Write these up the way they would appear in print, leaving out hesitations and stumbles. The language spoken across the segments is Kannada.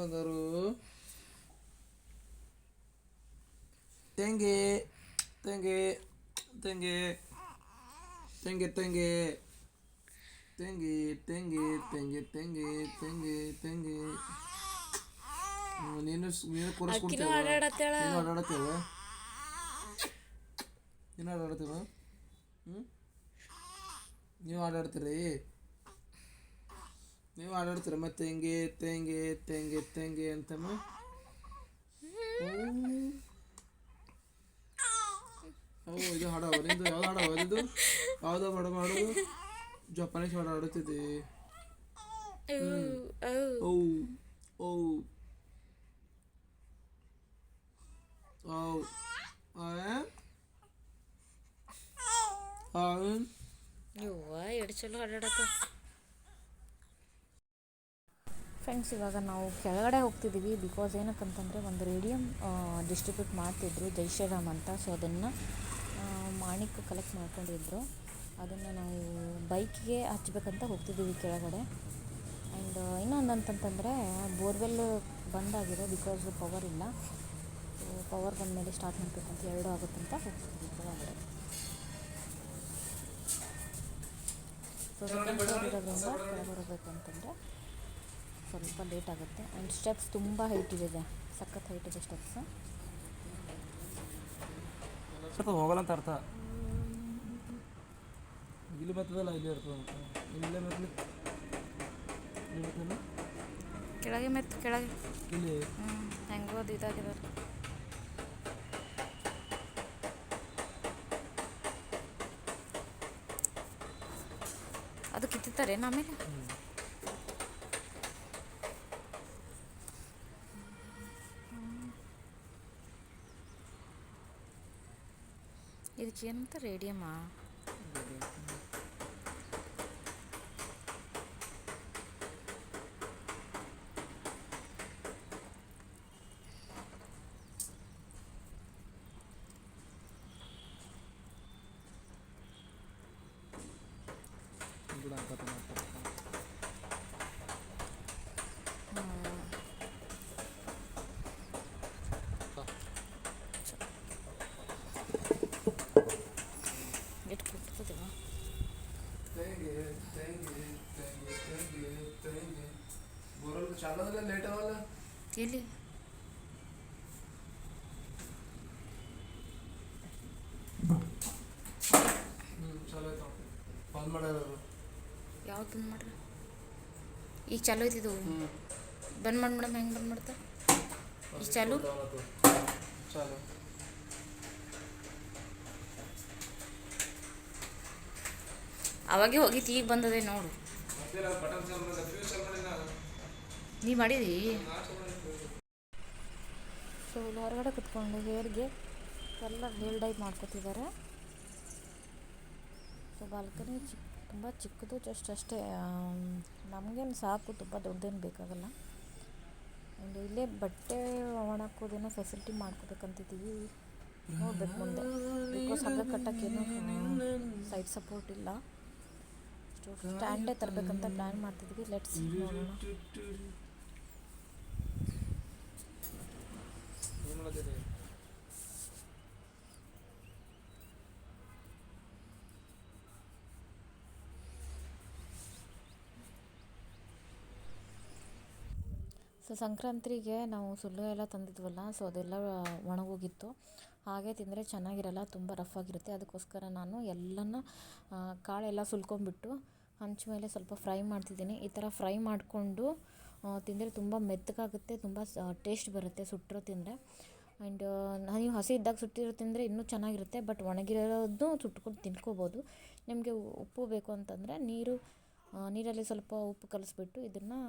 ಬಂಗಾರು ತೆಂಗೆ ತೆಂಗೆ ತೆಂಗೆ ತೆಂಗೆ ತೆಂಗೆ ತೆಂಗೆ ತೆಂಗೆ ತೆಂಗೆ ತೆಂಗೆ ತೆಂಗೆ ತೆಂಗೆ ನೀನು ನೀನು ಕೂರಿಸ್ಕೊಡ್ತೇವೆ ನೀನು ಆಡಾಡತ್ತೇವೆ ನೀನು ಆಡಾಡ್ತೇವೆ ನೀವು ಆಡಾಡ್ತೀರಿ ನೀವು ಆಡಾಡ್ತೀರ ಮತ್ತೆ ತೆಂಗೆ ತೆಂಗೆ ತೆಂಗೆ ತೆಂಗೆ ಅಂತಮ್ಮ ಓ ಇದು ಹಾಡವ ನಿಂದು ಯಾವ್ದು ಹಾಡವ ಇದು ಯಾವ್ದು ಹಾಡ ಮಾಡೋದು ಜಪಾನೀಸ್ ಹಾಡು ಆಡುತ್ತಿದೆ ಓ ಓ ಓ ಎರಡು ಚಲೋ ಆಡಾಡತ್ತ ಫ್ರೆಂಡ್ಸ್. ಇವಾಗ ನಾವು ಕೆಳಗಡೆ ಹೋಗ್ತಿದ್ದೀವಿ ಬಿಕಾಸ್ ಏನಕ್ಕಂತಂದರೆ ಒಂದು ರೇಡಿಯಂ ಡಿಸ್ಟ್ರಿಬ್ಯೂಟ್ ಮಾಡ್ತಿದ್ರು ಜೈ ಶ್ರೀರಾಮ್ ಅಂತ. ಸೊ ಅದನ್ನು ಮಾಣಿಕ್ ಕಲೆಕ್ಟ್ ಮಾಡ್ಕೊಂಡಿದ್ರು. ಅದನ್ನು ನಾವು ಬೈಕಿಗೆ ಹಚ್ಬೇಕಂತ ಹೋಗ್ತಿದ್ದೀವಿ ಕೆಳಗಡೆ. ಆ್ಯಂಡ್ ಇನ್ನೊಂದಂತಂತಂದರೆ ಬೋರ್ವೆಲ್ ಬಂದಾಗಿದೆ ಬಿಕಾಸ್ ಪವರ್ ಇಲ್ಲ. ಸೊ ಪವರ್ ಬಂದ ಮೇಲೆ ಸ್ಟಾರ್ಟ್ ಮಾಡಬೇಕಂತ 2 ಆಗುತ್ತಂತ ಹೋಗ್ತಿದ್ದೀವಿ ಕೆಳಗಡೆ. ಸೊ ಇರೋದ್ರಿಂದ ಕೆಳಗೆ ಬರಬೇಕು ಅಂತಂದರೆ ಸ್ವಲ್ಪ ಲೇಟ್ ಆಗುತ್ತೆ. ಆ್ಯಂಡ್ ಸ್ಟೆಪ್ಸ್ ತುಂಬ ಹೈಟ್ ಇದೆ, ಸಖತ್ ಹೈಟ್ ಇದೆ ಸ್ಟೆಪ್ಸ್. ಸ್ವಲ್ಪ ಹೋಗಲ್ಲ ಅಂತ ಅರ್ಥ. ಇಲ್ಲಿ ಬರ್ತದಲ್ಲ ಇಲ್ಲಿ ಇರ್ತದೆ ಇಲ್ಲೇ ಬರಲಿ ಕೆಳಗೆ ಮೆತ್ತು ಕೆಳಗೆ ಇಲ್ಲಿ ಹೆಂಗೋ ಅದು ಇದಾಗಿದ್ದಾರೆ. ಅದು ಕಿತ್ತಾರೆ ಆಮೇಲೆ ಇದಕ್ಕೆ ಏನಂತ ರೇಡಿಯಮ್ಮಾ ಲೇಟ್ ಅವಲ್ಲ ಎಲ್ಲಿ ಚಲೋ ಆಯ್ತು ಬಂದ್ ಮಾಡ್ಯಾರ. ಯಾವ್ದು ಬಂದ್ ಮಾಡ್ರಿ? ಈಗ ಚಾಲು ಐತಿದು ಬಂದ್ ಮಾಡಿ ಮೇಡಮ್. ಹೆಂಗೆ ಬಂದ್ ಮಾಡ್ತಾರೆ ಈಗ ಚಾಲು ಚಾಲು ಅವಾಗೆ ಹೋಗಿತ್ತು ಈಗ ಬಂದದೆ ನೋಡು. ನೀ ಮಾಡಿದಿ? ಸೊ ಇಲ್ಲಿ ಹೊರಗಡೆ ಕುತ್ಕೊಂಡು ಹೇರ್ಗೆ ಎಲ್ಲ ಹೇರ್ ಡೈ ಮಾಡ್ಕೊತಿದ್ದಾರೆ. ಸೊ ಬಾಲ್ಕನಿ ತುಂಬ ಚಿಕ್ಕದು, ಜಸ್ಟ್ ಅಷ್ಟೇ. ನಮಗೇನು ಸಾಕು, ತುಂಬ ದೊಡ್ಡದೇನು ಬೇಕಾಗಲ್ಲ. ಆ್ಯಂಡ್ ಇಲ್ಲೇ ಬಟ್ಟೆ ಒಣಾಕೋದೇನೋ ಫೆಸಿಲಿಟಿ ಮಾಡ್ಕೋಬೇಕಂತಿದ್ದೀವಿ. ನೋಡ್ಬೇಕು ಮುಂದೆ, ಬಿಕಾಸ್ ಹಗ್ಗ ಕಟ್ಟೋಕ್ಕೇನು ಸೈಡ್ ಸಪೋರ್ಟ್ ಇಲ್ಲ. ಸ್ಟ್ಯಾಂಡೇ ತರಬೇಕಂತ ಪ್ಲ್ಯಾನ್ ಮಾಡ್ತಿದ್ವಿ. ಲೆಟ್ಸ್ ನೋಡೋಣ. ಸೊ ಸಂಕ್ರಾಂತಿಗೆ ನಾವು ಸುಳ್ಳು ಎಲ್ಲ ತಂದಿದ್ವಲ್ಲ, ಸೊ ಅದೆಲ್ಲ ಒಣಗೋಗಿತ್ತು. ಹಾಗೆ ತಿಂದರೆ ಚೆನ್ನಾಗಿರಲ್ಲ, ತುಂಬ ರಫ್ ಆಗಿರುತ್ತೆ. ಅದಕ್ಕೋಸ್ಕರ ನಾನು ಎಲ್ಲನ ಕಾಳೆಲ್ಲ ಸುಲ್ಕೊಂಡ್ಬಿಟ್ಟು ಹಂಚು ಮೇಲೆ ಸ್ವಲ್ಪ ಫ್ರೈ ಮಾಡ್ತಿದ್ದೀನಿ. ಈ ಥರ ಫ್ರೈ ಮಾಡಿಕೊಂಡು ತಿಂದರೆ ತುಂಬ ಮೆತ್ತಗಾಗುತ್ತೆ, ತುಂಬ ಟೇಸ್ಟ್ ಬರುತ್ತೆ ಸುಟ್ಟಿರೋ ತಿಂದರೆ. ಆ್ಯಂಡ್ ನೀವು ಹಸಿ ಇದ್ದಾಗ ಸುಟ್ಟಿರೋ ತಿಂದರೆ ಇನ್ನೂ ಚೆನ್ನಾಗಿರುತ್ತೆ. ಬಟ್ ಒಣಗಿರೋದು ಸುಟ್ಕೊಂಡು ತಿನ್ಕೋಬೋದು. ನಿಮಗೆ ಉಪ್ಪು ಬೇಕು ಅಂತಂದರೆ ನೀರಲ್ಲಿ ಸ್ವಲ್ಪ ಉಪ್ಪು ಕಲಿಸ್ಬಿಟ್ಟು ಇದನ್ನು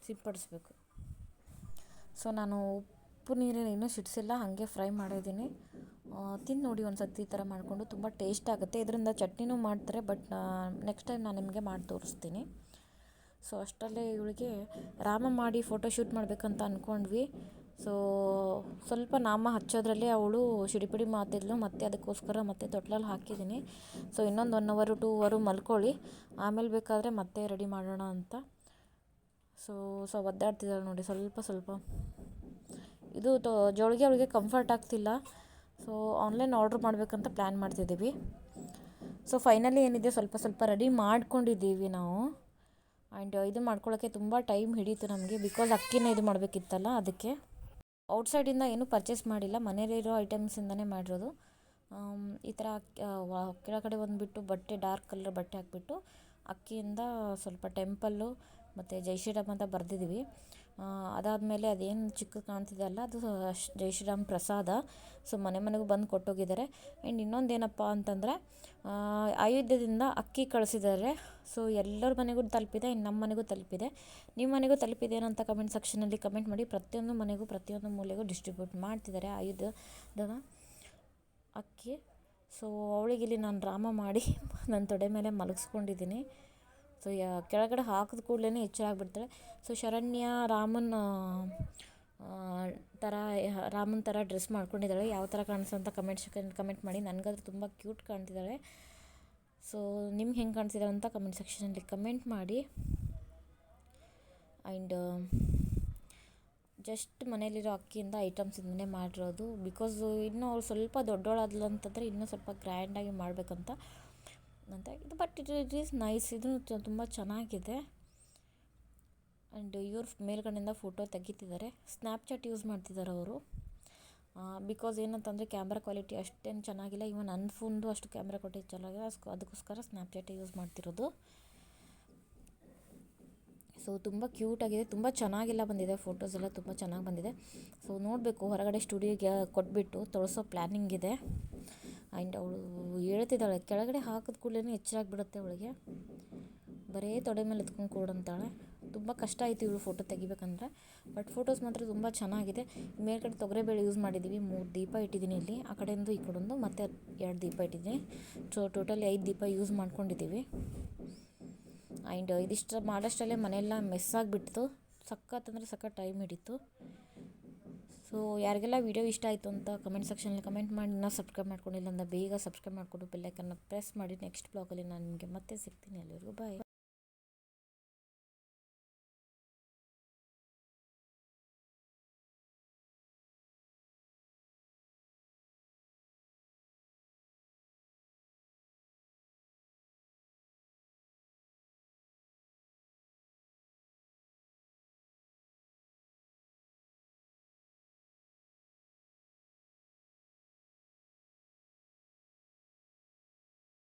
ಸಿಂಪಡಿಸ್ಬೇಕು. ಸೊ ನಾನು ಉಪ್ಪು ನೀರನ್ನು ಇನ್ನೂ ಸಿಡಿಸಿಲ್ಲ, ಹಾಗೆ ಫ್ರೈ ಮಾಡಿದ್ದೀನಿ. ತಿಂದು ನೋಡಿ ಒಂದು ಸರ್ತಿ ಈ ಥರ ಮಾಡಿಕೊಂಡು, ತುಂಬ ಟೇಸ್ಟ್ ಆಗುತ್ತೆ. ಇದರಿಂದ ಚಟ್ನಿನೂ ಮಾಡ್ತಾರೆ, ಬಟ್ ನೆಕ್ಸ್ಟ್ ಟೈಮ್ ನಾನು ನಿಮಗೆ ಮಾಡಿ ತೋರಿಸ್ತೀನಿ. ಸೊ ಅಷ್ಟರಲ್ಲೇ ಇವಳಿಗೆ ರಾಮ ಮಾಡಿ ಫೋಟೋ ಶೂಟ್ ಮಾಡಬೇಕಂತ ಅಂದ್ಕೊಂಡ್ವಿ. ಸೊ ಸ್ವಲ್ಪ ನಾಮ ಹಚ್ಚೋದ್ರಲ್ಲಿ ಅವಳು ಸಿಡಿಪಿಡಿ ಮಾತಿದ್ಲು, ಮತ್ತು ಅದಕ್ಕೋಸ್ಕರ ಮತ್ತೆ ತೊಟ್ಲಲ್ಲಿ ಹಾಕಿದ್ದೀನಿ. ಸೊ ಇನ್ನೊಂದು 1 hour 2 hour ಮಲ್ಕೊಳ್ಳಿ, ಆಮೇಲೆ ಬೇಕಾದರೆ ಮತ್ತೆ ರೆಡಿ ಮಾಡೋಣ ಅಂತ. ಸೊ ಒದ್ದಾಡ್ತಿದ್ದಾಳೆ ನೋಡಿ ಸ್ವಲ್ಪ ಸ್ವಲ್ಪ. ಇದು ಜೋಳಿಗೆ ಅವಳಿಗೆ ಕಂಫರ್ಟ್ ಆಗ್ತಿಲ್ಲ. ಸೊ ಆನ್ಲೈನ್ ಆರ್ಡ್ರ್ ಮಾಡಬೇಕಂತ ಪ್ಲ್ಯಾನ್ ಮಾಡ್ತಿದ್ದೀವಿ. ಸೊ ಫೈನಲಿ ಏನಿದೆ ಸ್ವಲ್ಪ ಸ್ವಲ್ಪ ರೆಡಿ ಮಾಡ್ಕೊಂಡಿದ್ದೀವಿ ನಾವು. ಆ್ಯಂಡ್ ಇದು ಮಾಡ್ಕೊಳ್ಳೋಕ್ಕೆ ತುಂಬ ಟೈಮ್ ಹಿಡೀತು ನಮಗೆ, ಬಿಕಾಸ್ ಅಕ್ಕಿನ ಇದು ಮಾಡಬೇಕಿತ್ತಲ್ಲ ಅದಕ್ಕೆ. ಔಟ್ಸೈಡಿಂದ ಏನೂ ಪರ್ಚೇಸ್ ಮಾಡಿಲ್ಲ, ಮನೇಲಿರೋ ಐಟಮ್ಸಿಂದನೇ ಮಾಡಿರೋದು. ಈ ಥರ ಕೆಳಗಡೆ ಬಂದುಬಿಟ್ಟು ಬಟ್ಟೆ ಡಾರ್ಕ್ ಕಲರ್ ಬಟ್ಟೆ ಹಾಕ್ಬಿಟ್ಟು ಅಕ್ಕಿಯಿಂದ ಸ್ವಲ್ಪ ಟೆಂಪಲ್ಲು ಮತ್ತು ಜೈ ಶ್ರೀರಾಮ್ ಅಂತ ಬರೆದಿದ್ದೀವಿ. ಅದಾದಮೇಲೆ ಅದೇನು ಚಿಕ್ಕ ಕಾಣ್ತಿದೆ ಅಲ್ಲ, ಅದು ಜೈ ಶ್ರೀರಾಮ್ ಪ್ರಸಾದ. ಸೊ ಮನೆಗೂ ಬಂದು ಕೊಟ್ಟೋಗಿದ್ದಾರೆ. ಆ್ಯಂಡ್ ಇನ್ನೊಂದೇನಪ್ಪ ಅಂತಂದರೆ ಅಯೋಧ್ಯದಿಂದ ಅಕ್ಕಿ ಕಳಿಸಿದ್ದಾರೆ. ಸೊ ಎಲ್ಲರ ಮನೆಗೂ ತಲುಪಿದೆ, ಇನ್ನು ನಮ್ಮ ಮನೆಗೂ ತಲುಪಿದೆ. ನಿಮ್ಮ ಮನೆಗೂ ತಲುಪಿದೆ ಅಂತ ಕಮೆಂಟ್ ಸೆಕ್ಷನಲ್ಲಿ ಕಮೆಂಟ್ ಮಾಡಿ. ಪ್ರತಿಯೊಂದು ಮನೆಗೂ ಪ್ರತಿಯೊಂದು ಮೂಲೆಗೂ ಡಿಸ್ಟ್ರಿಬ್ಯೂಟ್ ಮಾಡ್ತಿದ್ದಾರೆ ಅಯೋಧ್ಯದ ಅಕ್ಕಿ. ಸೊ ಅವಳಿಗಿಲ್ಲಿ ನಾನು ಡ್ರಾಮಾ ಮಾಡಿ ನನ್ನ ತೊಡೆ ಮೇಲೆ ಮಲಗಿಸ್ಕೊಂಡಿದ್ದೀನಿ. ಸೊ ಕೆಳಗಡೆ ಹಾಕಿದ ಕೂಡಲೇ ಎಚ್ಚರ ಆಗಿಬಿಡ್ತಾಳೆ. ಸೊ ಶರಣ್ಯ ರಾಮನ ಥರ ಡ್ರೆಸ್ ಮಾಡ್ಕೊಂಡಿದ್ದಾಳೆ. ಯಾವ ಥರ ಕಾಣಿಸ್ತು ಅಂತ ಕಮೆಂಟ್ ಮಾಡಿ. ನನಗಾದ್ರೆ ತುಂಬ ಕ್ಯೂಟ್ ಕಾಣ್ತಿದ್ದಾಳೆ. ಸೊ ನಿಮ್ಗೆ ಹೆಂಗೆ ಕಾಣಿಸ್ತಿದ್ದಾಳೆ ಅಂತ ಕಮೆಂಟ್ ಸೆಕ್ಷನಲ್ಲಿ ಕಮೆಂಟ್ ಮಾಡಿ. ಆ್ಯಂಡ್ ಜಸ್ಟ್ ಮನೇಲಿರೋ ಅಕ್ಕಿಯಿಂದ ಐಟಮ್ಸಿಂದನೇ ಮಾಡಿರೋದು. ಬಿಕಾಸ್ ಇನ್ನೂ ಅವ್ಳು ಸ್ವಲ್ಪ ದೊಡ್ಡೋಳಾದ್ಲು ಅಂತಂದರೆ ಇನ್ನೂ ಸ್ವಲ್ಪ ಗ್ರ್ಯಾಂಡಾಗಿ ಮಾಡಬೇಕಂತ ಇದು. ಬಟ್ ಇಟ್ ಈಸ್ ನೈಸ್, ಇದು ತುಂಬ ಚೆನ್ನಾಗಿದೆ. ಆ್ಯಂಡ್ ಇವ್ರು ಮೇಲ್ಗಡೆಯಿಂದ ಫೋಟೋ ತೆಗಿತಿದ್ದಾರೆ. ಸ್ನ್ಯಾಪ್ಚಾಟ್ ಯೂಸ್ ಮಾಡ್ತಿದ್ದಾರೆ ಅವರು. ಬಿಕಾಸ್ ಏನಂತಂದರೆ ಕ್ಯಾಮ್ರಾ ಕ್ವಾಲಿಟಿ ಅಷ್ಟೇನು ಚೆನ್ನಾಗಿಲ್ಲ. ಇವನ್ ನನ್ನ ಫೋನ್ದು ಅಷ್ಟು ಕ್ಯಾಮ್ರಾ ಕ್ವಾಲಿಟಿ ಚೆನ್ನಾಗಿಲ್ಲ, ಅದಕ್ಕೋಸ್ಕರ ಸ್ನ್ಯಾಪ್ಚಾಟ್ ಯೂಸ್ ಮಾಡ್ತಿರೋದು. ಸೊ ತುಂಬ ಕ್ಯೂಟಾಗಿದೆ, ತುಂಬ ಚೆನ್ನಾಗೆಲ್ಲ ಬಂದಿದೆ. ಫೋಟೋಸ್ ಎಲ್ಲ ತುಂಬ ಚೆನ್ನಾಗಿ ಬಂದಿದೆ. ಸೊ ನೋಡಬೇಕು, ಹೊರಗಡೆ ಸ್ಟುಡಿಯೋಗೆ ಕೊಟ್ಬಿಟ್ಟು ತೊಳಸೋ ಪ್ಲ್ಯಾನಿಂಗ್ ಇದೆ. ಆ್ಯಂಡ್ ಅವಳು ಹೇಳ್ತಿದ್ದಾಳೆ, ಕೆಳಗಡೆ ಹಾಕಿದ ಕೂಡಲೇ ಎಚ್ಚರಾಗಿಬಿಡುತ್ತೆ ಅವಳಿಗೆ. ಬರೀ ತೊಡೆ ಮೇಲೆ ಎತ್ಕೊಂಡು ಕೂಡಂತಾಳೆ. ತುಂಬ ಕಷ್ಟ ಆಯಿತು ಇವಳು ಫೋಟೋ ತೆಗಿಬೇಕಂದ್ರೆ. ಬಟ್ ಫೋಟೋಸ್ ಮಾತ್ರ ತುಂಬ ಚೆನ್ನಾಗಿದೆ. ಮೇಲ್ಗಡೆ ತೊಗರಿಬೇಳೆ ಯೂಸ್ ಮಾಡಿದ್ದೀವಿ. 3 ದೀಪ ಇಟ್ಟಿದ್ದೀನಿ ಇಲ್ಲಿ, ಆ ಕಡೆಯಿಂದ ಈ ಕಡೆಯಿಂದ ಮತ್ತೆ 2 ದೀಪ ಇಟ್ಟಿದ್ದೀನಿ. ಸೊ ಟೋಟಲಿ 5 ದೀಪ ಯೂಸ್ ಮಾಡ್ಕೊಂಡಿದ್ದೀವಿ. ಆ್ಯಂಡ್ ಇದಿಷ್ಟು ಮಾಡೋಷ್ಟರಲ್ಲೇ ಮನೆಯೆಲ್ಲ ಮೆಸ್ ಆಗಿಬಿಡ್ತು. ಸಖತ್ತಂದರೆ ಸಖತ್ ಟೈಮ್ ಹಿಡಿತು. ಸೊ ಯಾರಿಗೆಲ್ಲ ವೀಡಿಯೋ ಇಷ್ಟ ಆಯಿತು ಅಂತ ಕಮೆಂಟ್ ಸೆಕ್ಷನಲ್ಲಿ ಕಮೆಂಟ್ ಮಾಡಿ. ಇನ್ನೂ ಸಬ್ಸ್ಕ್ರೈಬ್ ಮಾಡ್ಕೊಂಡಿಲ್ಲ ಅಂದರೆ ಬೇಗ ಸಬ್ಸ್ಕ್ರೈಬ್ ಮಾಡಿಕೊಂಡು ಬೆಲ್ಲೈಕನ್ನ ಪ್ರೆಸ್ ಮಾಡಿ. ನೆಕ್ಸ್ಟ್ ಬ್ಲಾಗಲ್ಲಿ ನಾನು ನಿಮಗೆ ಮತ್ತೆ ಸಿಗ್ತೀನಿ. ಎಲ್ಲರಿಗೂ ಬಾಯ್.